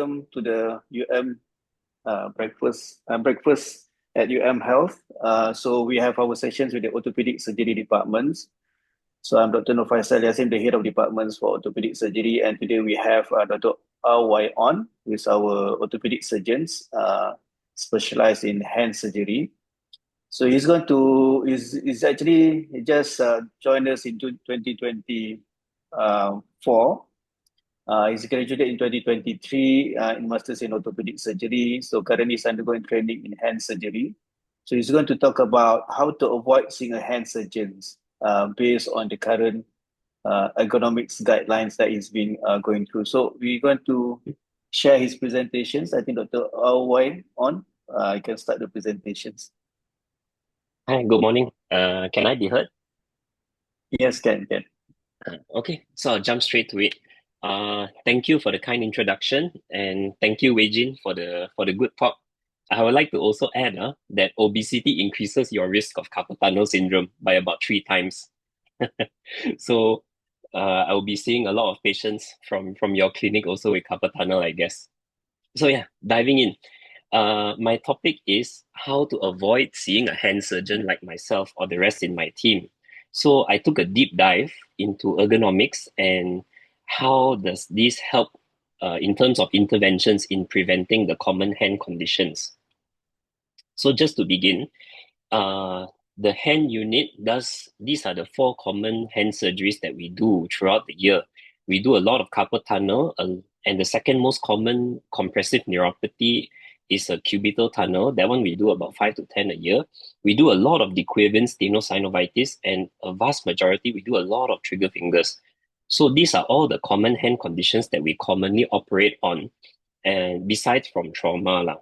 welcome to the UM breakfast at UM Health. So we have our sessions with the orthopedic surgery departments. So I'm Dr. Nofaisal Yassin, the head of departments for orthopedic surgery, and today we have Dr. R.Y. on, who is our orthopedic surgeons specialized in hand surgery. So he's going to is actually he just joined us in 2024. He's graduated in 2023 in Masters in Orthopedic Surgery. So currently he's undergoing training in hand surgery. So he's going to talk about how to avoid seeing a hand surgeons based on the current ergonomics guidelines that he's been going through. So we're going to share his presentations. I think Dr. Awai on, you can start the presentations. Hi, good morning. Can I be heard? Yes, can. Okay, so I'll jump straight to it. Thank you for the kind introduction, and thank you, Wei Jin, for the good talk. I would like to also add that obesity increases your risk of carpal tunnel syndrome by about 3 times. So I will be seeing a lot of patients from your clinic also with carpal tunnel, I guess. So yeah, diving in. My topic is how to avoid seeing a hand surgeon like myself or the rest in my team. So I took a deep dive into ergonomics and how does this help in terms of interventions in preventing the common hand conditions. So just to begin, the hand unit these are the 4 common hand surgeries that we do throughout the year. We do a lot of carpal tunnel, and the second most common compressive neuropathy is a cubital tunnel. That one we do about 5 to 10 a year. We do a lot of dequavin stenosynovitis, and a vast majority, we do a lot of trigger fingers. So these are all the common hand conditions that we commonly operate on, and besides from trauma.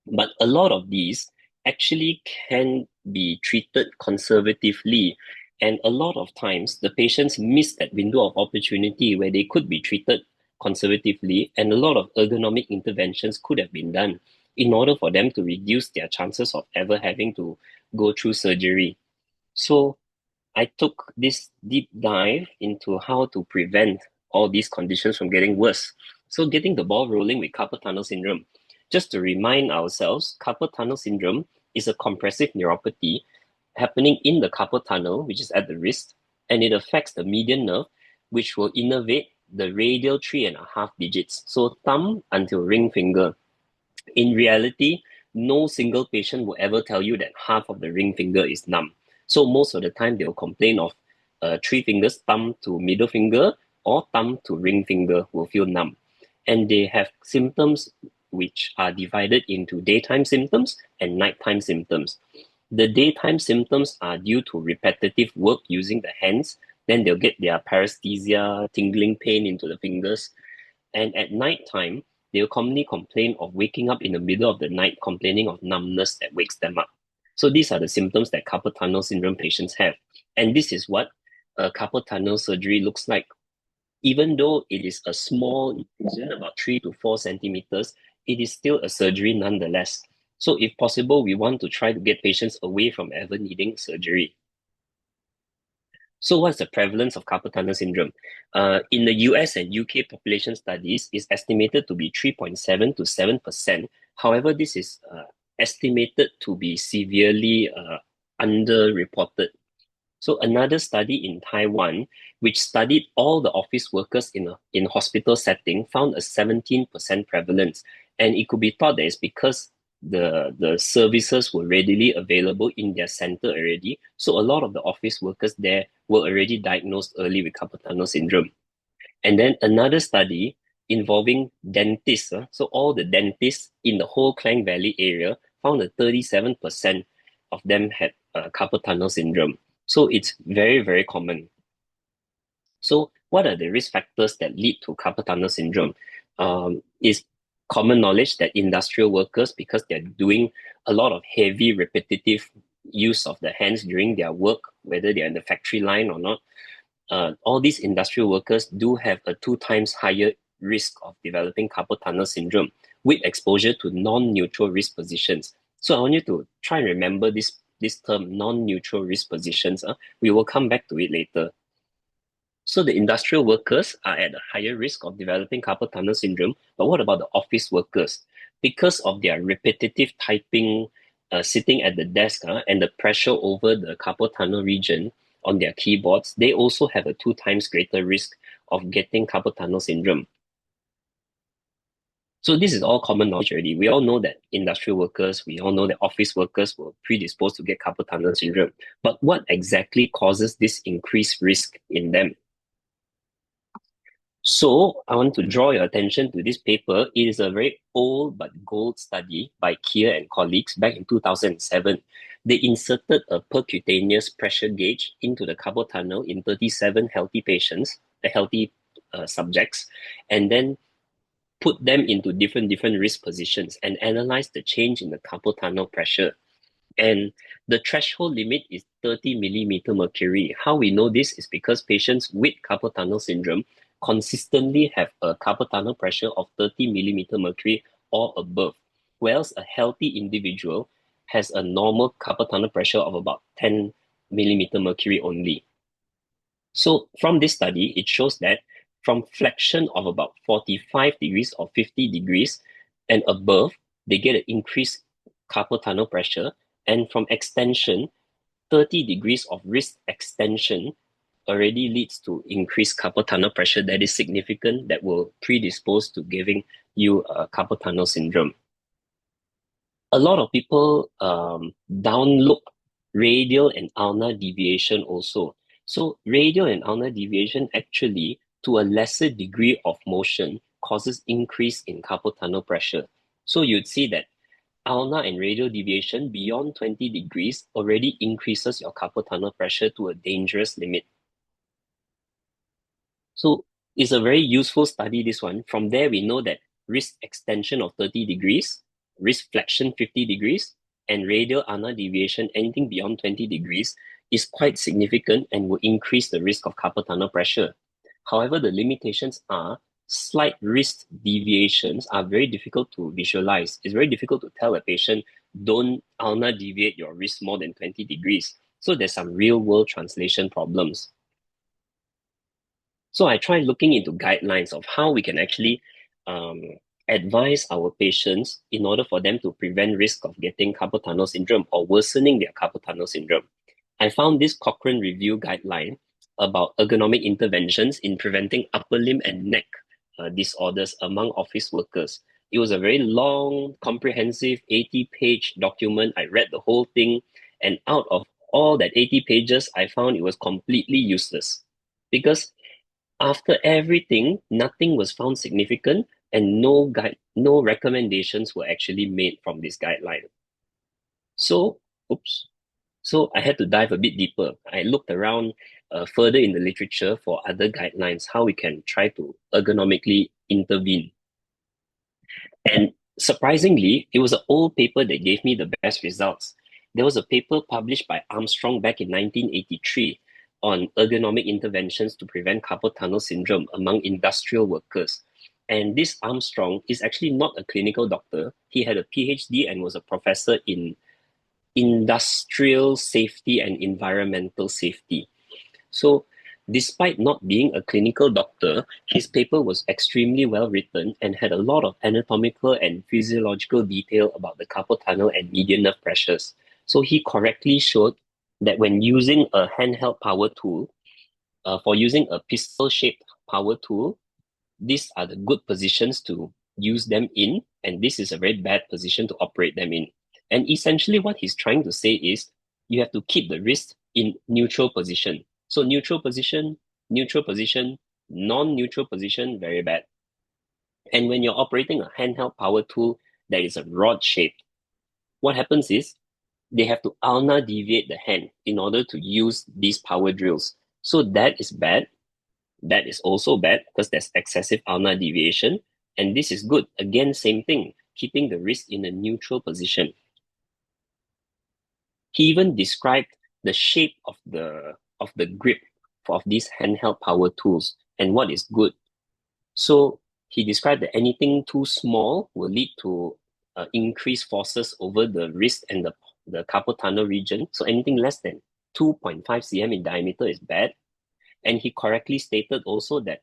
But a lot of these actually can be treated conservatively. And a lot of times, the patients miss that window of opportunity where they could be treated conservatively, and a lot of ergonomic interventions could have been done in order for them to reduce their chances of ever having to go through surgery. So I took this deep dive into how to prevent all these conditions from getting worse. So getting the ball rolling with carpal tunnel syndrome. Just to remind ourselves, carpal tunnel syndrome is a compressive neuropathy happening in the carpal tunnel, which is at the wrist, and it affects the median nerve, which will innervate the radial 3.5 digits, so thumb until ring finger. In reality, no single patient will ever tell you that half of the ring finger is numb. So most of the time, they'll complain of 3 fingers, thumb to middle finger, or thumb to ring finger will feel numb. And they have symptoms which are divided into daytime symptoms and nighttime symptoms. The daytime symptoms are due to repetitive work using the hands. Then they'll get their paresthesia, tingling pain into the fingers. And at nighttime, they'll commonly complain of waking up in the middle of the night, complaining of numbness that wakes them up. So these are the symptoms that carpal tunnel syndrome patients have. And this is what a carpal tunnel surgery looks like. Even though it is a small incision, about 3 to 4 centimeters, it is still a surgery nonetheless. So if possible, we want to try to get patients away from ever needing surgery. So what's the prevalence of carpal tunnel syndrome? In the US and UK population studies, is estimated to be 3.7 to 7%. However, this is estimated to be severely underreported. So another study in Taiwan, which studied all the office workers in a hospital setting, found a 17% prevalence. And it could be thought that it's because the services were readily available in their center already. So a lot of the office workers there were already diagnosed early with carpal tunnel syndrome. And then another study involving dentists, so all the dentists in the whole Klang Valley area found that 37% of them had carpal tunnel syndrome. So it's very, very common. So what are the risk factors that lead to carpal tunnel syndrome? It's common knowledge that industrial workers, because they're doing a lot of heavy, repetitive use of the hands during their work, whether they're in the factory line or not, all these industrial workers do have a 2 times higher risk of developing carpal tunnel syndrome with exposure to non-neutral wrist positions. So I want you to try and remember this term, non-neutral wrist positions. We will come back to it later. So the industrial workers are at a higher risk of developing carpal tunnel syndrome. But what about the office workers? Because of their repetitive typing, sitting at the desk, and the pressure over the carpal tunnel region on their keyboards, they also have a 2 times greater risk of getting carpal tunnel syndrome. So this is all common knowledge already. We all know that industrial workers, we all know that office workers were predisposed to get carpal tunnel syndrome. But what exactly causes this increased risk in them? So I want to draw your attention to this paper. It is a very old but gold study by Kier and colleagues back in 2007. They inserted a percutaneous pressure gauge into the carpal tunnel in 37 healthy patients, the healthy subjects, and then put them into different risk positions and analyze the change in the carpal tunnel pressure. And the threshold limit is 30 millimeter mercury. How we know this is because patients with carpal tunnel syndrome consistently have a carpal tunnel pressure of 30 millimeter mercury or above, whereas a healthy individual has a normal carpal tunnel pressure of about 10 millimeter mercury only. So from this study, it shows that from flexion of about 45 degrees or 50 degrees and above, they get an increased carpal tunnel pressure. And from extension, 30 degrees of wrist extension already leads to increased carpal tunnel pressure that is significant, that will predispose to giving you a carpal tunnel syndrome. A lot of people downlook radial and ulnar deviation also. So radial and ulnar deviation actually, to a lesser degree of motion, causes increase in carpal tunnel pressure. So you'd see that ulnar and radial deviation beyond 20 degrees already increases your carpal tunnel pressure to a dangerous limit. So it's a very useful study, this one. From there, we know that wrist extension of 30 degrees, wrist flexion 50 degrees, and radial ulnar deviation anything beyond 20 degrees is quite significant and will increase the risk of carpal tunnel pressure. However, the limitations are slight wrist deviations are very difficult to visualize. It's very difficult to tell a patient, don't ulnar deviate your wrist more than 20 degrees. So there's some real world translation problems. So I try looking into guidelines of how we can actually um, advise our patients in order for them to prevent risk of getting carpal tunnel syndrome or worsening their carpal tunnel syndrome. I found this Cochrane Review guideline about ergonomic interventions in preventing upper limb and neck disorders among office workers. It was a very long, comprehensive 80-page document. I read the whole thing, and out of all that 80 pages, I found it was completely useless because after everything, nothing was found significant and no recommendations were actually made from this guideline. So, oops. So I had to dive a bit deeper. I looked around further in the literature for other guidelines, how we can try to ergonomically intervene. And surprisingly, it was an old paper that gave me the best results. There was a paper published by Armstrong back in 1983 on ergonomic interventions to prevent carpal tunnel syndrome among industrial workers. And this Armstrong is actually not a clinical doctor. He had a PhD and was a professor in industrial safety and environmental safety. So, despite not being a clinical doctor, his paper was extremely well written and had a lot of anatomical and physiological detail about the carpal tunnel and median nerve pressures. So, he correctly showed that when using a handheld power tool, for using a pistol shaped power tool, these are the good positions to use them in, and this is a very bad position to operate them in. And essentially, what he's trying to say is you have to keep the wrist in neutral position. So, neutral position, non neutral position, very bad. And when you're operating a handheld power tool that is a rod shaped, what happens is they have to ulnar deviate the hand in order to use these power drills. So, that is bad. That is also bad because there's excessive ulnar deviation. And this is good. Again, same thing, keeping the wrist in a neutral position. He even described the shape of the grip of these handheld power tools and what is good. So he described that anything too small will lead to increased forces over the wrist and the carpal tunnel region. So anything less than 2.5 cm in diameter is bad. And he correctly stated also that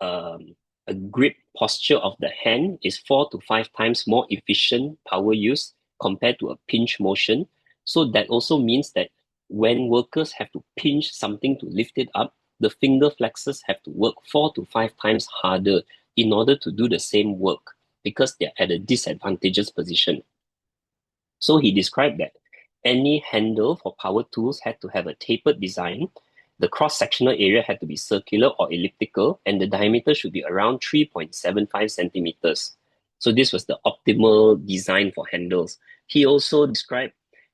a grip posture of the hand is 4 to 5 times more efficient power use compared to a pinch motion. So that also means that when workers have to pinch something to lift it up, the finger flexors have to work 4 to 5 times harder in order to do the same work because they're at a disadvantageous position. So he described that any handle for power tools had to have a tapered design. The cross-sectional area had to be circular or elliptical, and the diameter should be around 3.75 centimeters. So this was the optimal design for handles. He also described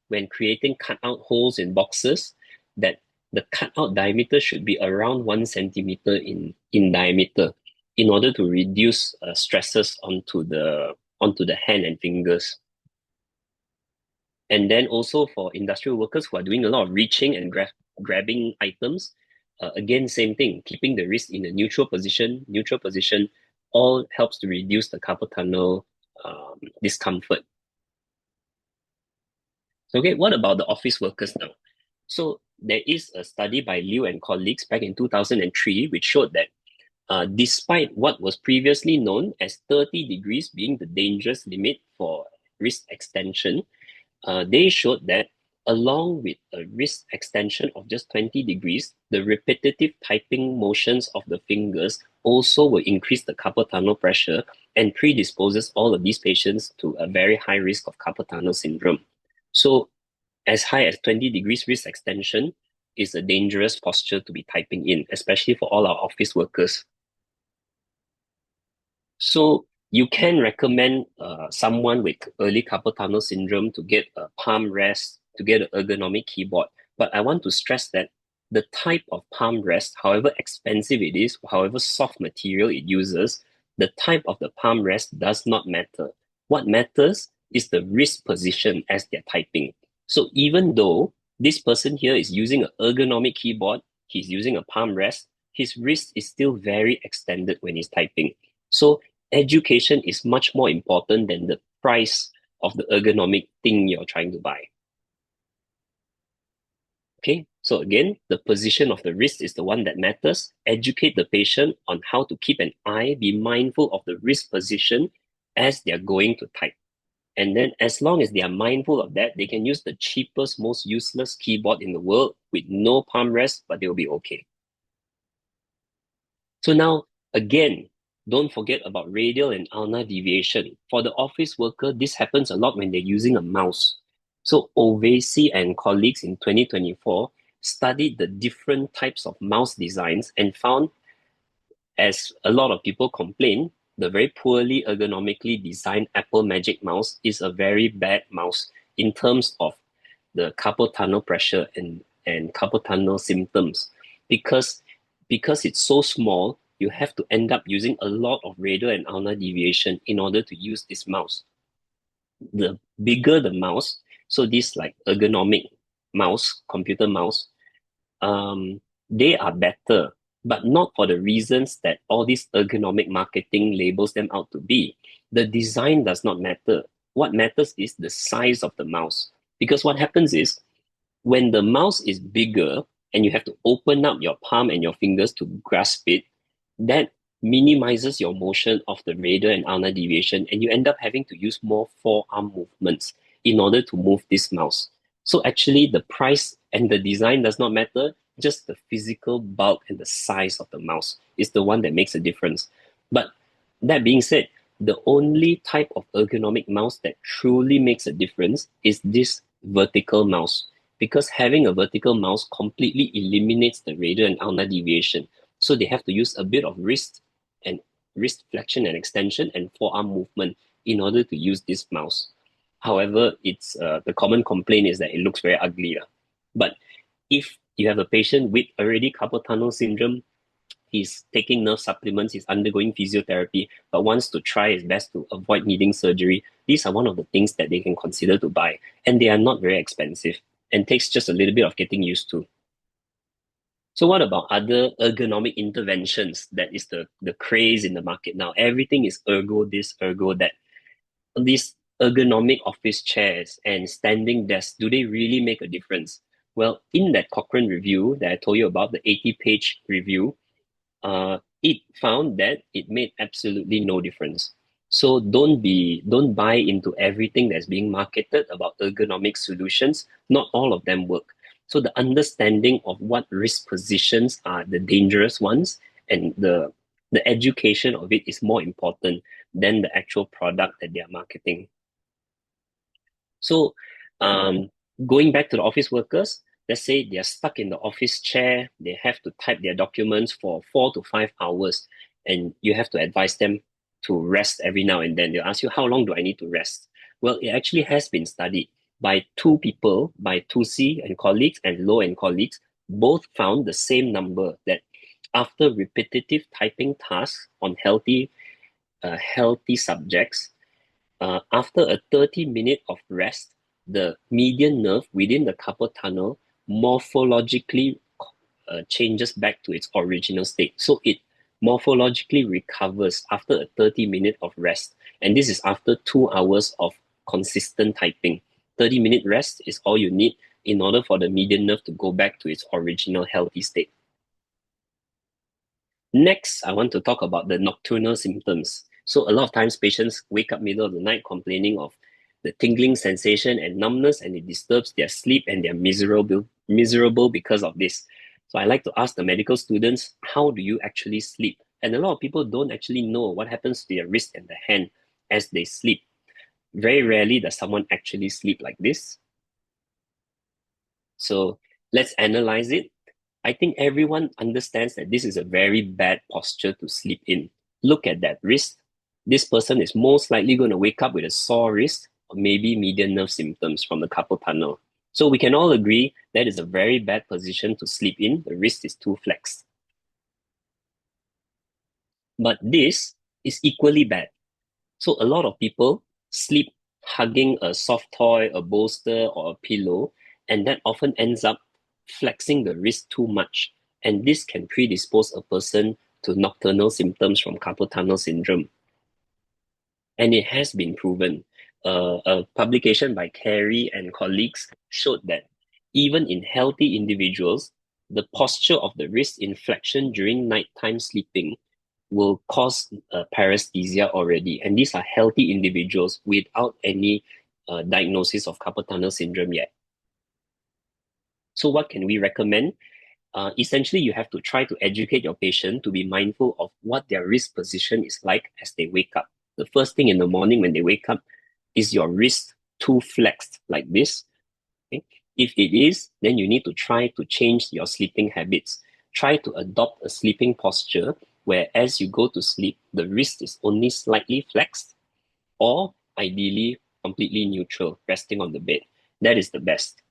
when creating cutout holes in boxes that the cutout diameter should be around 1 centimeter in diameter in order to reduce stresses onto the hand and fingers. And then also for industrial workers who are doing a lot of reaching and grabbing items, again, same thing, keeping the wrist in a neutral position, all helps to reduce the carpal tunnel discomfort. Okay, what about the office workers now? So there is a study by Liu and colleagues back in 2003, which showed that despite what was previously known as 30 degrees being the dangerous limit for wrist extension, they showed that along with a wrist extension of just 20 degrees, the repetitive typing motions of the fingers also will increase the carpal tunnel pressure and predisposes all of these patients to a very high risk of carpal tunnel syndrome. So as high as 20 degrees wrist extension is a dangerous posture to be typing in, especially for all our office workers. So you can recommend someone with early carpal tunnel syndrome to get a palm rest, to get an ergonomic keyboard. But I want to stress that the type of palm rest, however expensive it is, however soft material it uses, the type of the palm rest does not matter. What matters is the wrist position as they're typing. So even though this person here is using an ergonomic keyboard, he's using a palm rest, his wrist is still very extended when he's typing. So education is much more important than the price of the ergonomic thing you're trying to buy. Okay, so again, the position of the wrist is the one that matters. Educate the patient on how to keep an eye, be mindful of the wrist position as they're going to type. And then as long as they are mindful of that, they can use the cheapest, most useless keyboard in the world with no palm rest, but they'll be okay. So now, again, don't forget about radial and ulnar deviation. For the office worker, this happens a lot when they're using a mouse. So Ovesi and colleagues in 2024 studied the different types of mouse designs and found, as a lot of people complain, the very poorly ergonomically designed Apple Magic Mouse is a very bad mouse in terms of the carpal tunnel pressure and carpal tunnel symptoms because it's so small, you have to end up using a lot of radial and ulnar deviation in order to use this mouse. The bigger the mouse, so this like ergonomic mouse, computer mouse, they are better, but not for the reasons that all this ergonomic marketing labels them out to be. The design does not matter. What matters is the size of the mouse. Because what happens is when the mouse is bigger and you have to open up your palm and your fingers to grasp it, that minimizes your motion of the radial and ulnar deviation, and you end up having to use more forearm movements in order to move this mouse. So actually, the price and the design does not matter, just the physical bulk and the size of the mouse is the one that makes a difference. But that being said, the only type of ergonomic mouse that truly makes a difference is this vertical mouse, because having a vertical mouse completely eliminates the radial and ulnar deviation. So they have to use a bit of wrist flexion and extension and forearm movement in order to use this mouse. However, it's the common complaint is that it looks very ugly. But if you have a patient with already carpal tunnel syndrome, he's taking nerve supplements, he's undergoing physiotherapy, but wants to try his best to avoid needing surgery, these are one of the things that they can consider to buy. And they are not very expensive and takes just a little bit of getting used to. So what about other ergonomic interventions? That is the craze in the market now. Everything is ergo this, ergo that. These ergonomic office chairs and standing desks, do they really make a difference? Well, in that Cochrane review that I told you about, the 80-page review, it found that it made absolutely no difference. So don't buy into everything that's being marketed about ergonomic solutions. Not all of them work. So the understanding of what risk positions are the dangerous ones and the education of it is more important than the actual product that they are marketing. So, going back to the office workers, let's say they're stuck in the office chair, they have to type their documents for 4 to 5 hours, and you have to advise them to rest every now and then. They'll ask you, how long do I need to rest? Well, it actually has been studied by two people, by Tusi and colleagues and Low and colleagues, both found the same number that after repetitive typing tasks on healthy subjects, after a 30-minute of rest, the median nerve within the carpal tunnel morphologically changes back to its original state. So it morphologically recovers after a 30-minute of rest. And this is after 2 hours of consistent typing. 30-minute rest is all you need in order for the median nerve to go back to its original healthy state. Next, I want to talk about the nocturnal symptoms. So a lot of times patients wake up middle of the night complaining of the tingling sensation and numbness, and it disturbs their sleep and they're miserable because of this. So I like to ask the medical students, how do you actually sleep? And a lot of people don't actually know what happens to their wrist and the hand as they sleep. Very rarely does someone actually sleep like this. So let's analyze it. I think everyone understands that this is a very bad posture to sleep in. Look at that wrist. This person is most likely going to wake up with a sore wrist or maybe median nerve symptoms from the carpal tunnel. So we can all agree that is a very bad position to sleep in. The wrist is too flexed. But this is equally bad. So a lot of people sleep hugging a soft toy, a bolster, or a pillow, and that often ends up flexing the wrist too much. And this can predispose a person to nocturnal symptoms from carpal tunnel syndrome. And it has been proven. A publication by Carey and colleagues showed that even in healthy individuals, the posture of the wrist inflection during nighttime sleeping will cause paresthesia already. And these are healthy individuals without any diagnosis of carpal tunnel syndrome yet. So what can we recommend? Essentially, you have to try to educate your patient to be mindful of what their wrist position is like as they wake up. The first thing in the morning when they wake up, is your wrist too flexed like this? Okay? If it is, then you need to try to change your sleeping habits. Try to adopt a sleeping posture where as you go to sleep, the wrist is only slightly flexed or ideally completely neutral, resting on the bed. That is the best.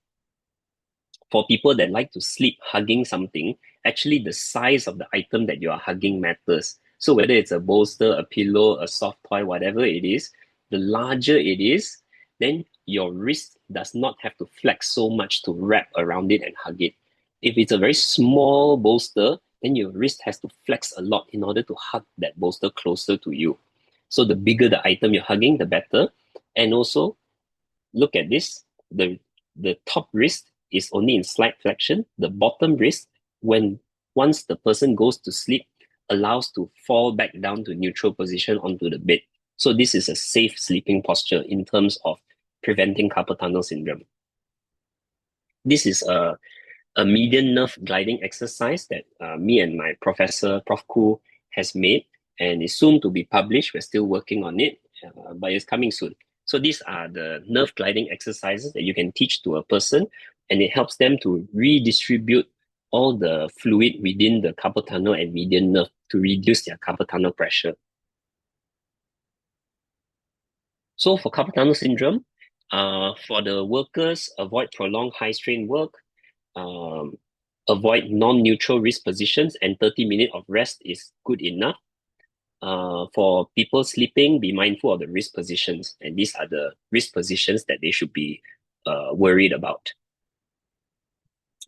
For people that like to sleep hugging something, actually the size of the item that you are hugging matters. So whether it's a bolster, a pillow, a soft toy, whatever it is, the larger it is, then your wrist does not have to flex so much to wrap around it and hug it. If it's a very small bolster, then your wrist has to flex a lot in order to hug that bolster closer to you. So the bigger the item you're hugging, the better. And also, look at this. The top wrist is only in slight flexion. The bottom wrist, when once the person goes to sleep, allows to fall back down to neutral position onto the bed. So this is a safe sleeping posture in terms of preventing carpal tunnel syndrome. This is a median nerve gliding exercise that me and my professor, Prof. Koo, has made and is soon to be published. We're still working on it, but it's coming soon. So these are the nerve gliding exercises that you can teach to a person, and it helps them to redistribute all the fluid within the carpal tunnel and median nerve to reduce their carpal tunnel pressure. So for carpal tunnel syndrome, for the workers, avoid prolonged high strain work, um, avoid non-neutral wrist positions, and 30 minutes of rest is good enough. For people sleeping, be mindful of the wrist positions, and these are the wrist positions that they should be worried about.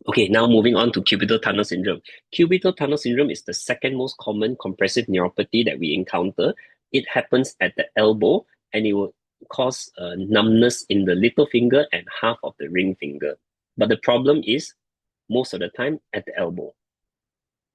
Okay, now moving on to cubital tunnel syndrome. Cubital tunnel syndrome is the second most common compressive neuropathy that we encounter. It happens at the elbow, and it will cause numbness in the little finger and half of the ring finger. But the problem is, most of the time, at the elbow.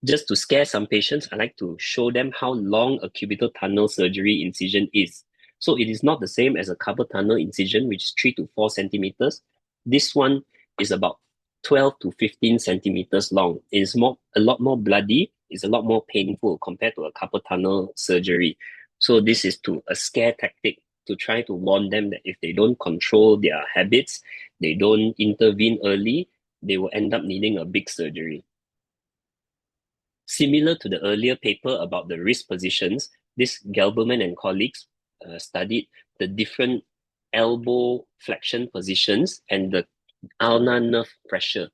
Just to scare some patients, I like to show them how long a cubital tunnel surgery incision is. So it is not the same as a carpal tunnel incision, which is 3 to 4 centimeters. This one is about 12 to 15 centimeters long. It is a lot more bloody, it's a lot more painful compared to a carpal tunnel surgery. So this is a scare tactic to try to warn them that if they don't control their habits, they don't intervene early, they will end up needing a big surgery. Similar to the earlier paper about the wrist positions, this Gelberman and colleagues studied the different elbow flexion positions and the ulnar nerve pressure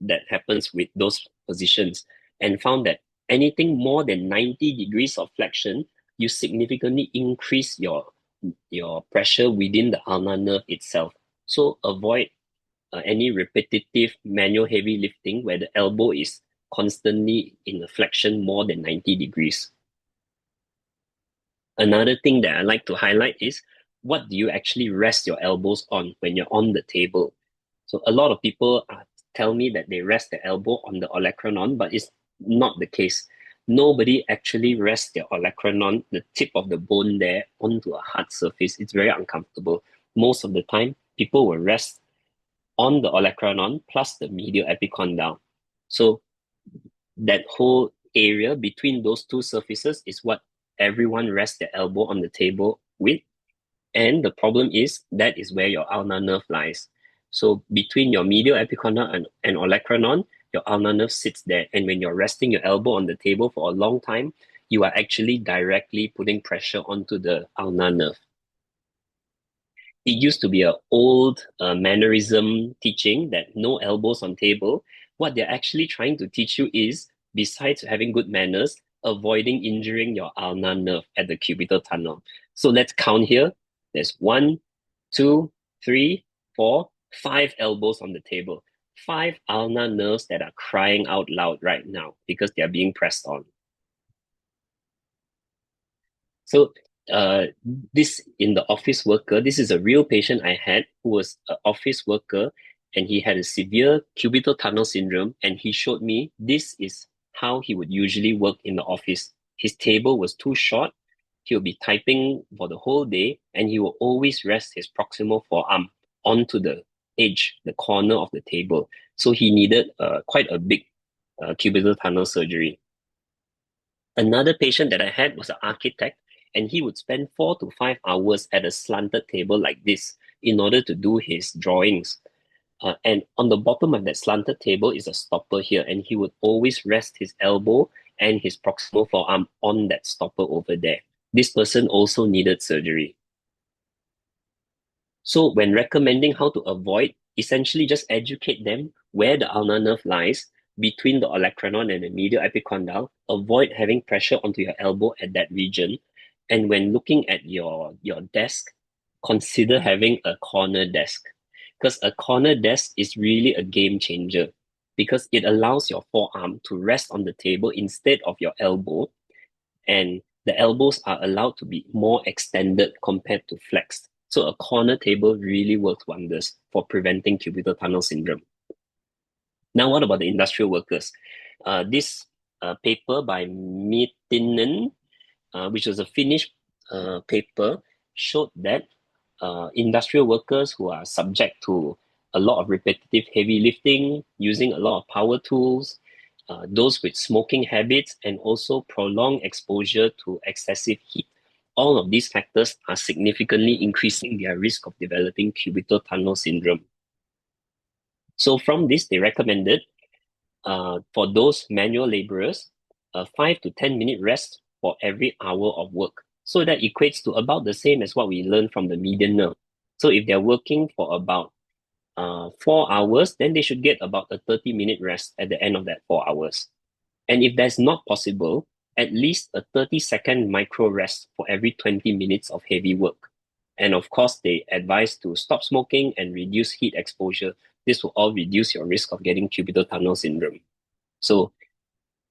that happens with those positions, and found that anything more than 90 degrees of flexion, you significantly increase your pressure within the ulnar nerve itself. So avoid any repetitive manual heavy lifting where the elbow is constantly in a flexion more than 90 degrees. Another thing that I like to highlight is, what do you actually rest your elbows on when you're on the table? So a lot of people tell me that they rest their elbow on the olecranon, but it's not the case. Nobody actually rests their olecranon, the tip of the bone there, onto a hard surface. It's very uncomfortable. Most of the time, people will rest on the olecranon plus the medial epicondyle. So that whole area between those two surfaces is what everyone rests their elbow on the table with. And the problem is, that is where your ulnar nerve lies. So between your medial epicondyle and olecranon, your ulnar nerve sits there. And when you're resting your elbow on the table for a long time, you are actually directly putting pressure onto the ulnar nerve. It used to be an old mannerism teaching that no elbows on table. What they're actually trying to teach you is, besides having good manners, avoiding injuring your ulnar nerve at the cubital tunnel. So let's count here. There's 1, 2, 3, 4, 5 elbows on the table. 5 ulnar nerves that are crying out loud right now because they are being pressed on. So this in the office worker, this is a real patient I had who was an office worker, and he had a severe cubital tunnel syndrome, and he showed me this is how he would usually work in the office. His table was too short. He'll be typing for the whole day, and he will always rest his proximal forearm onto the edge, the corner of the table. So he needed quite a big cubital tunnel surgery. Another patient that I had was an architect, and he would spend 4 to 5 hours at a slanted table like this in order to do his drawings. And on the bottom of that slanted table is a stopper here, and he would always rest his elbow and his proximal forearm on that stopper over there. This person also needed surgery. So when recommending how to avoid, essentially just educate them where the ulnar nerve lies between the olecranon and the medial epicondyle. Avoid having pressure onto your elbow at that region. And when looking at your desk, consider having a corner desk, because a corner desk is really a game changer, because it allows your forearm to rest on the table instead of your elbow, and the elbows are allowed to be more extended compared to flexed. So a corner table really works wonders for preventing cubital tunnel syndrome. Now, what about the industrial workers? This paper by Mittinen, which was a Finnish paper, showed that industrial workers who are subject to a lot of repetitive heavy lifting, using a lot of power tools, those with smoking habits, and also prolonged exposure to excessive heat. All of these factors are significantly increasing their risk of developing cubital tunnel syndrome. So from this, they recommended for those manual laborers, a 5 to 10 minute rest for every hour of work. So that equates to about the same as what we learned from the median nerve. So if they're working for about 4 hours, then they should get about a 30-minute rest at the end of that 4 hours. And if that's not possible, at least a 30-second micro rest for every 20 minutes of heavy work. And of course, they advise to stop smoking and reduce heat exposure. This will all reduce your risk of getting cubital tunnel syndrome. So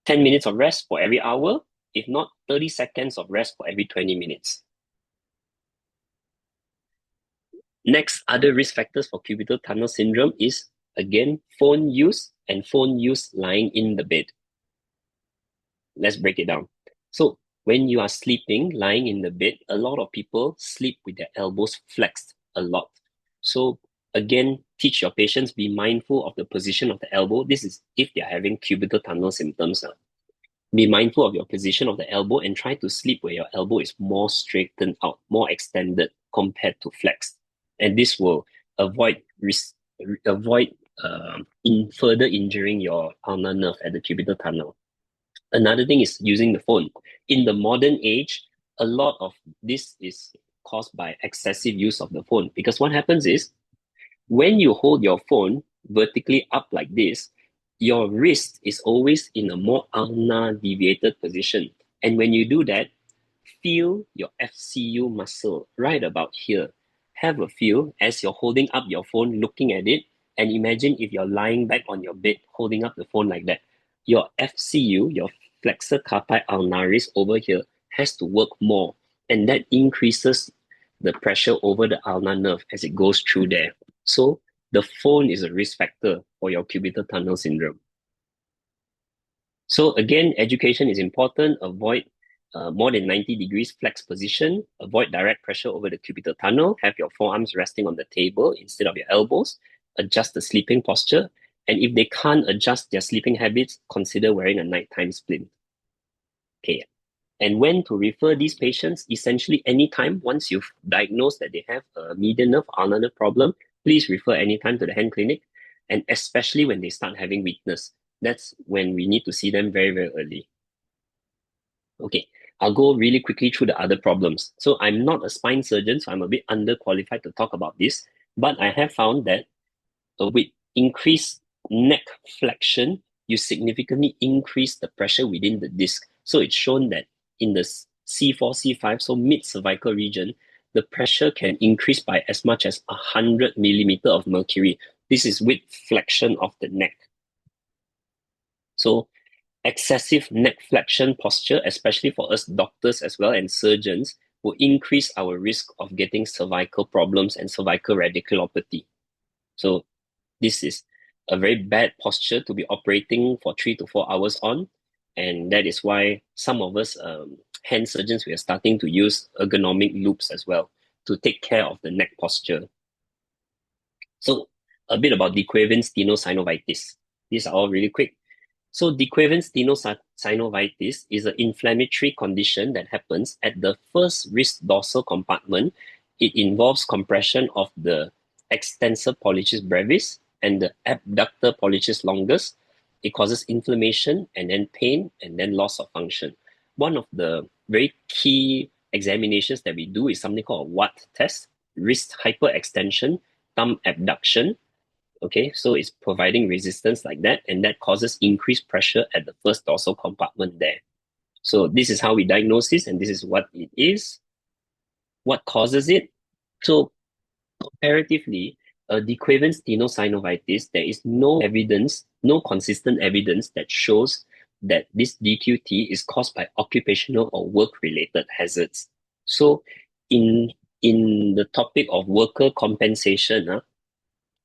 10 minutes of rest for every hour, if not 30 seconds of rest for every 20 minutes. Next, other risk factors for cubital tunnel syndrome is Again, phone use and phone use lying in the bed. Let's break it down. So when you are sleeping, lying in the bed, a lot of people sleep with their elbows flexed a lot. So again, teach your patients, be mindful of the position of the elbow. This is if they're having cubital tunnel symptoms. Be mindful of your position of the elbow and try to sleep where your elbow is more straightened out, more extended compared to flexed. And this will avoid in further injuring your ulnar nerve at the cubital tunnel. Another thing is using the phone. In the modern age, a lot of this is caused by excessive use of the phone because what happens is when you hold your phone vertically up like this, your wrist is always in a more ulnar deviated position. And when you do that, feel your FCU muscle right about here. Have a feel as you're holding up your phone, looking at it, and imagine if you're lying back on your bed, holding up the phone like that. Your FCU, your flexor carpi ulnaris over here, has to work more, and that increases the pressure over the ulnar nerve as it goes through there. So the phone is a risk factor for your cubital tunnel syndrome. So again, education is important. Avoid more than 90 degrees flex position. Avoid direct pressure over the cubital tunnel. Have your forearms resting on the table instead of your elbows. Adjust the sleeping posture. And if they can't adjust their sleeping habits, consider wearing a nighttime splint. Okay. And when to refer these patients, essentially anytime once you've diagnosed that they have a median nerve ulnar nerve problem, please refer anytime to the hand clinic. And especially when they start having weakness, that's when we need to see them very, very early. Okay, I'll go really quickly through the other problems. So I'm not a spine surgeon, so I'm a bit underqualified to talk about this, but I have found that with increased neck flexion, you significantly increase the pressure within the disc. So it's shown that in the C4, C5, so mid-cervical region, the pressure can increase by as much as 100 millimeter of mercury. This is with flexion of the neck. So excessive neck flexion posture, especially for us doctors as well and surgeons, will increase our risk of getting cervical problems and cervical radiculopathy. So this is a very bad posture to be operating for 3 to 4 hours on. And that is why some of us hand surgeons, we are starting to use ergonomic loops as well to take care of the neck posture. So a bit about dequavin stenosynovitis. These are all really quick. So dequavin stenosynovitis is an inflammatory condition that happens at the first wrist dorsal compartment. It involves compression of the extensor pollicis brevis and the abductor pollicis longus. It causes inflammation and then pain and then loss of function. One of the very key examinations that we do is something called a Watt test, wrist hyperextension, thumb abduction. Okay, so it's providing resistance like that, and that causes increased pressure at the first dorsal compartment there. So this is how we diagnose this, and this is what it is. What causes it? So comparatively, a dequavin stenosynovitis, there is no evidence, no consistent evidence that shows that this DQT is caused by occupational or work-related hazards. So in the topic of worker compensation,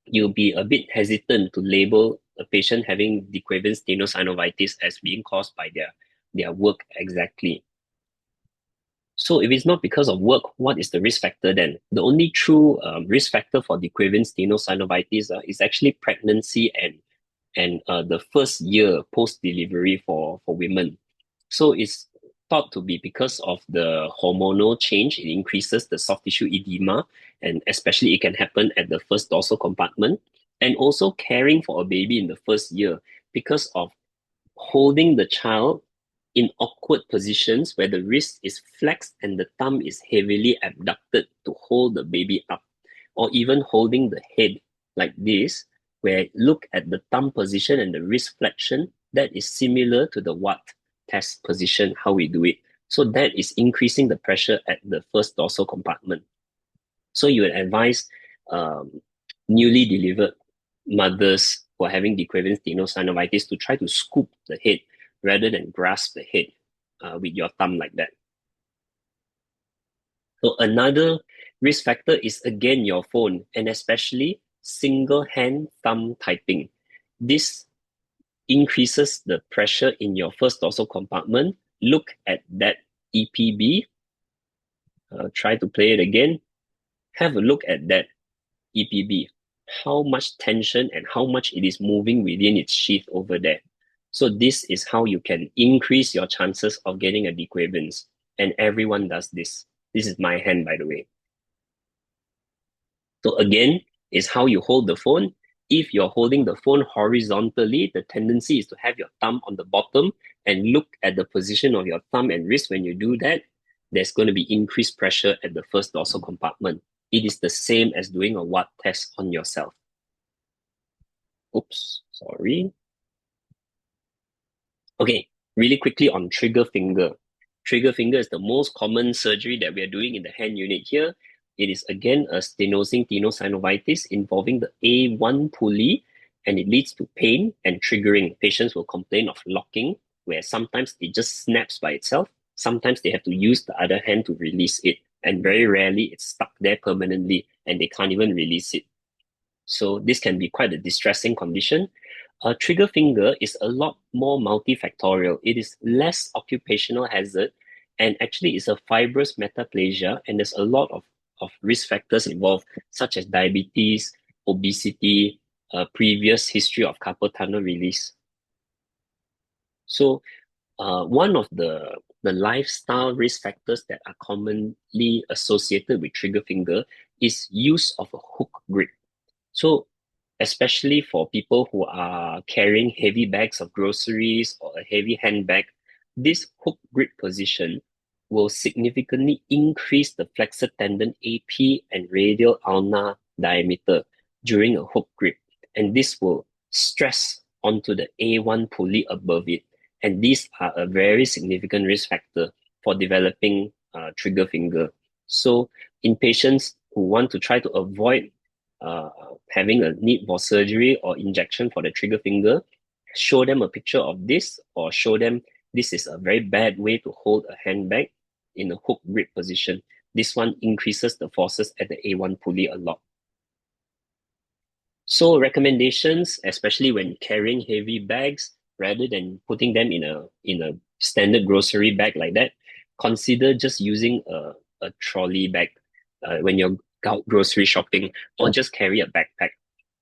you'll be a bit hesitant to label a patient having dequavin stenosynovitis as being caused by their work exactly. So if it's not because of work, what is the risk factor then? The only true risk factor for dequavin stenosynovitis is actually pregnancy and the first year post-delivery for women. So it's thought to be because of the hormonal change. It increases the soft tissue edema, and especially it can happen at the first dorsal compartment. And also caring for a baby in the first year because of holding the child in awkward positions where the wrist is flexed and the thumb is heavily abducted to hold the baby up, or even holding the head like this, where look at the thumb position and the wrist flexion, that is similar to the Watt test position, how we do it. So that is increasing the pressure at the first dorsal compartment. So you would advise newly delivered mothers who are having dequavin stenosynovitis to try to scoop the head rather than grasp the head with your thumb like that. So another risk factor is again your phone, and especially single hand thumb typing. This increases the pressure in your first dorsal compartment. Look at that EPB. Try to play it again. Have a look at that EPB. How much tension and how much it is moving within its sheath over there. So this is how you can increase your chances of getting a dequavance. And everyone does this. This is my hand, by the way. So again, is how you hold the phone. If you're holding the phone horizontally, the tendency is to have your thumb on the bottom and look at the position of your thumb and wrist. When you do that, there's going to be increased pressure at the first dorsal compartment. It is the same as doing a Watt test on yourself. Oops, sorry. Okay, really quickly on trigger finger. Trigger finger is the most common surgery that we are doing in the hand unit here. It is again a stenosing tenosynovitis involving the A1 pulley, and it leads to pain and triggering. Patients will complain of locking, where sometimes it just snaps by itself. Sometimes they have to use the other hand to release it, and very rarely it's stuck there permanently and they can't even release it. So this can be quite a distressing condition. A trigger finger is a lot more multifactorial. It is less occupational hazard and actually is a fibrous metaplasia, and there's a lot of risk factors involved, such as diabetes, obesity, previous history of carpal tunnel release. So one of the lifestyle risk factors that are commonly associated with trigger finger is use of a hook grip. So especially for people who are carrying heavy bags of groceries or a heavy handbag, this hook grip position will significantly increase the flexor tendon AP and radial ulnar diameter during a hook grip. And this will stress onto the A1 pulley above it. And these are a very significant risk factor for developing trigger finger. So in patients who want to try to avoid having a need for surgery or injection for the trigger finger, show them a picture of this or show them this is a very bad way to hold a handbag in a hook grip position. This one increases the forces at the A1 pulley a lot. So recommendations, especially when carrying heavy bags, rather than putting them in a standard grocery bag like that, consider just using a trolley bag when you're out grocery shopping, or just carry a backpack.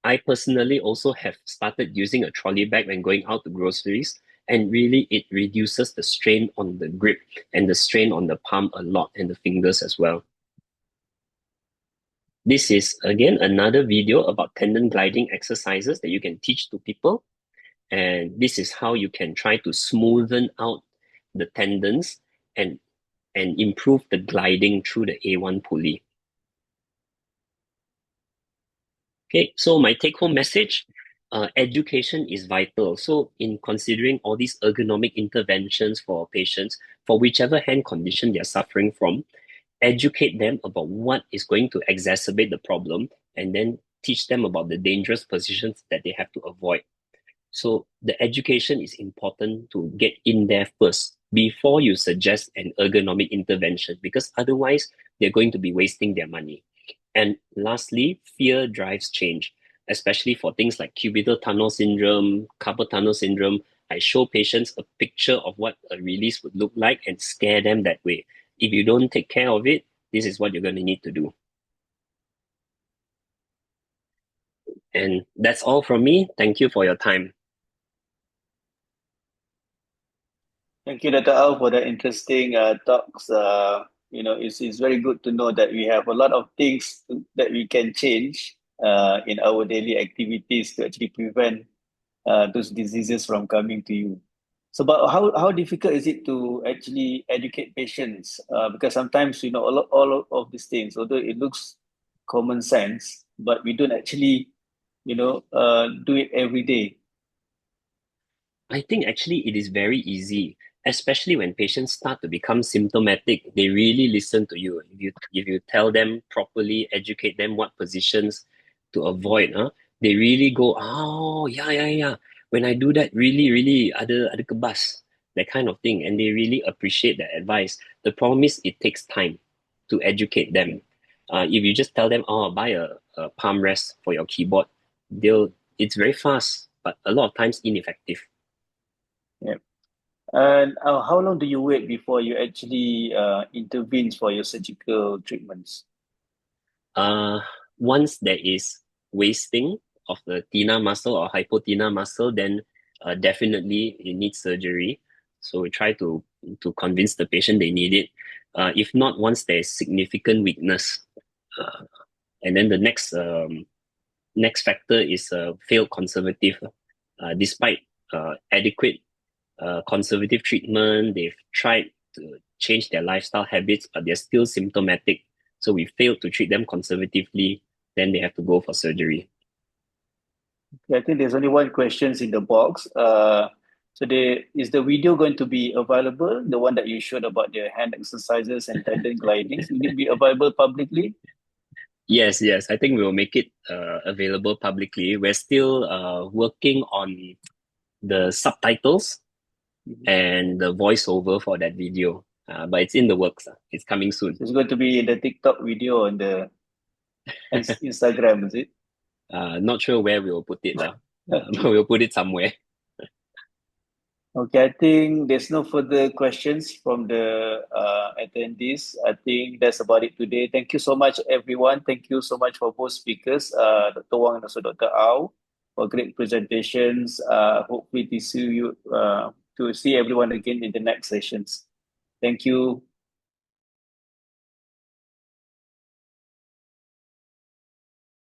I personally also have started using a trolley bag when going out to groceries, and really it reduces the strain on the grip and the strain on the palm a lot and the fingers as well. This is again another video about tendon gliding exercises that you can teach to people. And this is how you can try to smoothen out the tendons and improve the gliding through the A1 pulley. Okay, so my take-home message, education is vital. So in considering all these ergonomic interventions for patients, for whichever hand condition they're suffering from, educate them about what is going to exacerbate the problem, and then teach them about the dangerous positions that they have to avoid. So the education is important to get in there first before you suggest an ergonomic intervention, because otherwise they're going to be wasting their money. And lastly, fear drives change, especially for things like cubital tunnel syndrome, carpal tunnel syndrome. I show patients a picture of what a release would look like and scare them that way. If you don't take care of it, this is what you're going to need to do. And that's all from me. Thank you for your time. Thank you, Dr. Al, for the interesting talks. It's very good to know that we have a lot of things that we can change in our daily activities to actually prevent those diseases from coming to you. So, but how difficult is it to actually educate patients? Because sometimes, all of these things, although it looks common sense, but we don't actually, do it every day. I think actually it is very easy, especially when patients start to become symptomatic. They really listen to you. If you tell them properly, educate them what positions to avoid, they really go, oh yeah, yeah, yeah. When I do that, really, really ada kebas, that kind of thing. And they really appreciate that advice. The problem is it takes time to educate them. If you just tell them, oh, buy a palm rest for your keyboard, it's very fast, but a lot of times ineffective. Yeah. And how long do you wait before you actually intervene for your surgical treatments? Uh, Once there is wasting of the thenar muscle or hypothenar muscle, then definitely it needs surgery. So we try to convince the patient they need it. If not, once there's significant weakness, uh, and then the next factor is failed conservative. Despite adequate conservative treatment, they've tried to change their lifestyle habits, but they're still symptomatic. So we failed to treat them conservatively, then they have to go for surgery. I think there's only one questions in the box. Is the video going to be available? The one that you showed about the hand exercises and tendon glidings, will it be available publicly? Yes, yes, I think we will make it available publicly. We're still working on the subtitles Mhm. and the voiceover for that video, but it's in the works. It's coming soon. So it's going to be in the TikTok video on the Instagram, is it? Not sure where we will put it, but Okay. we'll put it somewhere. Okay, I think there's no further questions from the attendees. I think that's about it today. Thank you so much, everyone. Thank you so much for both speakers, Dr. Wang and also Dr. Au, for great presentations. Hopefully to see everyone again in the next sessions. Thank you.